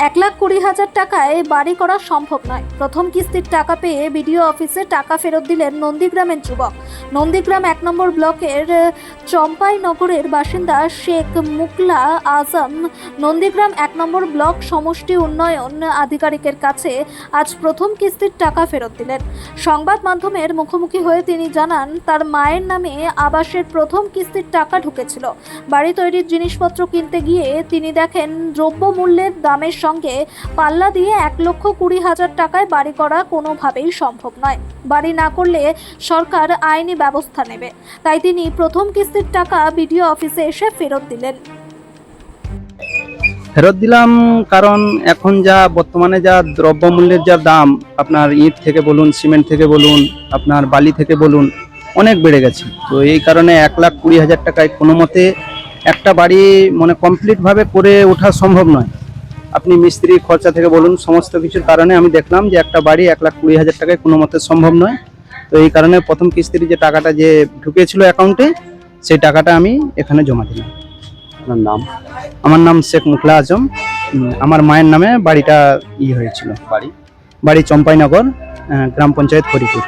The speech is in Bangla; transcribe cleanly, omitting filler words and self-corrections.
1,20,000 টাকায় বাড়ি করা সম্ভব নয়। প্রথম কিস্তির টাকা পেয়ে বিডিও অফিসে টাকা ফেরত দিলেন নন্দীগ্রামের যুবক। নন্দীগ্রাম 1 নম্বর ব্লকের চম্পাইনগরের বাসিন্দা শেখ মুকলা আজম নন্দীগ্রাম 1 নম্বর ব্লক সমষ্টি উন্নয়ন আধিকারিকের কাছে আজ প্রথম কিস্তির টাকা ফেরত দিলেন। সংবাদ মাধ্যমের মুখোমুখি হয়ে তিনি জানান, তার মায়ের নামে আবাসের প্রথম কিস্তির টাকা ঢুকেছিল। বাড়ি তৈরির জিনিসপত্র কিনতে গিয়ে তিনি দেখেন দ্রব্যমূল্যের দামের সঙ্গে পাল্লা দিয়ে 1,20,000 টাকায় বাড়ি করা কোনোভাবেই সম্ভব নয়। বাড়ি না করলে সরকার আইনি ব্যবস্থা নেবে। তাই তিনি প্রথম কিস্তির টাকা বিডিও অফিসে এসে ফেরত দিলেন। ফেরত দিলাম কারণ এখন যা বর্তমানে যা দ্রব্যমূল্যের যা দাম, আপনার ইট থেকে বলুন, সিমেন্ট থেকে বলুন, আপনার বালি থেকে বলুন, অনেক বেড়ে গেছে। তো এই কারণে 1,20,000 টাকায় কোনো মতে একটা বাড়ি মানে কমপ্লিটভাবে করে ওঠা সম্ভব নয়। আপনি মিস্ত্রি খরচা থেকে বলুন, সমস্ত কিছুর কারণে আমি দেখলাম যে একটা বাড়ি 1,20,000 টাকায় কোনো মতে সম্ভব নয়। তো এই কারণে প্রথম কিস্তির যে টাকাটা যে ঢুকেছিল অ্যাকাউন্টে, সেই টাকাটা আমি এখানে জমা দিলাম। আপনার নাম? আমার নাম শেখ মুকলা আজম। আমার মায়ের নামে বাড়িটা হয়েছিল। বাড়ি? বাড়ি চম্পাইনগর, গ্রাম পঞ্চায়েত হরিপুর।